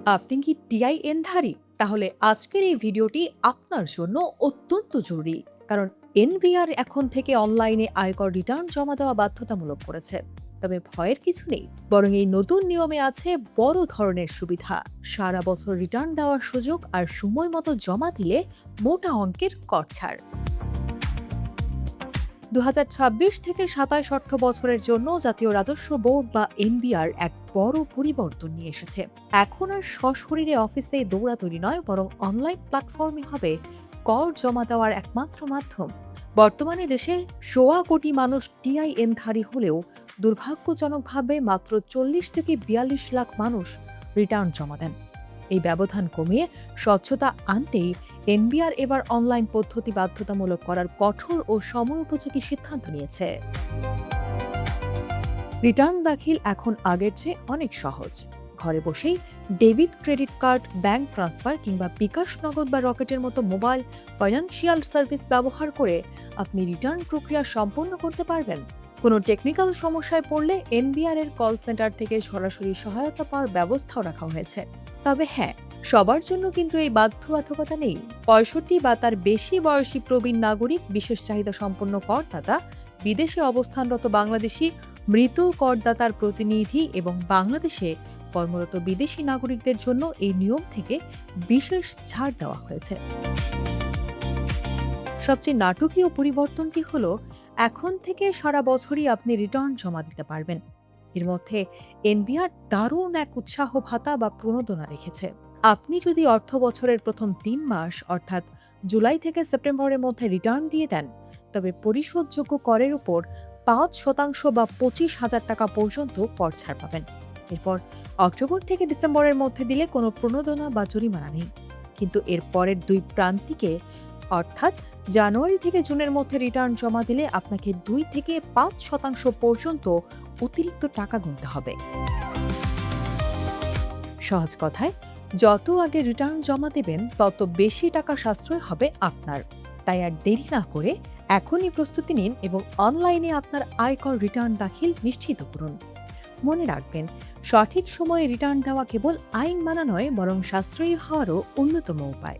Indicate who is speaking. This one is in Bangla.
Speaker 1: আপনি কি টিআইএনধারী? তাহলে আজকের এই ভিডিওটি আপনার জন্য অত্যন্ত জরুরি। কারণ এনবিআর এখন থেকে অনলাইনে আয়কর রিটার্ন জমা দেওয়া বাধ্যতামূলক করেছে। তবে ভয়ের কিছু নেই, বরং এই নতুন নিয়মে আছে বড় ধরনের সুবিধা। সারা বছর রিটার্ন দেওয়ার সুযোগ আর সময় মতো জমা দিলে মোটা অঙ্কের কর ছাড়। ২০২৬ থেকে ২৭ অর্থ বছরের জন্য জাতীয় রাজস্ব বোর্ড বা এনবিআর এক বড় পরিবর্তন নিয়ে এসেছে। এখন আর সশরীরে অফিসে দৌড়াদৌড়ি নয়, বরং অনলাইন প্ল্যাটফর্মে হবে কর জমা দেওয়ার একমাত্র মাধ্যম। বর্তমানে দেশে ১৬ কোটি মানুষ টিআইএনধারী হলেও দুর্ভাগ্যজনকভাবে মাত্র ৪০ থেকে ৪২ লাখ মানুষ রিটার্ন জমা দেন। এই ব্যবধান কমিয়ে স্বচ্ছতা আনতেই এনবিআর এবার অনলাইন পদ্ধতি বাধ্যতামূলক করার কঠোর ও সময়োপযোগী সিদ্ধান্ত নিয়েছে। রিটার্ন দাখিল এখন আগের চেয়ে অনেক সহজ। ঘরে বসেই debit, credit card, bank transfer কিংবা বিকাশ নগদ বা রকেটের মতো মোবাইল ফাইন্যান্সিয়াল সার্ভিস ব্যবহার করে আপনি রিটার্ন প্রক্রিয়া সম্পন্ন করতে পারবেন। কোনো টেকনিক্যাল সমস্যায় পড়লে এনবিআর এর কল সেন্টার থেকে সরাসরি সহায়তা পাওয়ার ব্যবস্থাও রাখা হয়েছে। তবে হ্যাঁ, সবার জন্য কিন্তু এই বাধ্যবাধকতা নেই। ৬৫ বা তার বেশি বয়সী প্রবীণ নাগরিক, বিশেষ চাহিদা সম্পন্ন করদাতা, বিদেশে অবস্থানরত বাংলাদেশি, মৃত করদাতার প্রতিনিধি এবং বাংলাদেশে কর্মরত বিদেশি নাগরিকদের জন্য এই নিয়ম থেকে বিশেষ ছাড় দেওয়া হয়েছে। সবচেয়ে নাটকীয় পরিবর্তনটি হলো, এখন থেকে সারা বছরই আপনি রিটার্ন জমা দিতে পারবেন। এর মধ্যে এনবিআর দারুণ এক উৎসাহ ভাতা বা প্রণোদনা রেখেছে। আপনি যদি অর্থ বছরের প্রথম ৩ মাস অর্থাৎ জুলাই থেকে সেপ্টেম্বরের মধ্যে রিটার্ন দিয়ে দেন, তবে পরিশোধযোগ্য করের উপর ৫% বা ২৫,০০০ টাকা পর্যন্ত কর ছাড় পাবেন। এরপর অক্টোবর থেকে ডিসেম্বরের মধ্যে দিলে কোনো প্রণোদনা বা জরিমানা নেই। কিন্তু এর পরের ২ প্রান্তিকে অর্থাৎ জানুয়ারি থেকে জুনের মধ্যে রিটার্ন জমা দিলে আপনাকে ২ থেকে ৫% পর্যন্ত অতিরিক্ত টাকা গুনতে হবে। সহজ কথায়, যত আগে রিটার্ন জমা দেবেন তত বেশি টাকা সাশ্রয় হবে আপনার। তাই আর দেরি না করে এখনই প্রস্তুতি নিন এবং অনলাইনে আপনার আয়কর রিটার্ন দাখিল নিশ্চিত করুন। মনে রাখবেন, সঠিক সময়ে রিটার্ন দেওয়া কেবল আইন মানা নয়, বরং সাশ্রয়ী হওয়ারও অন্যতম উপায়।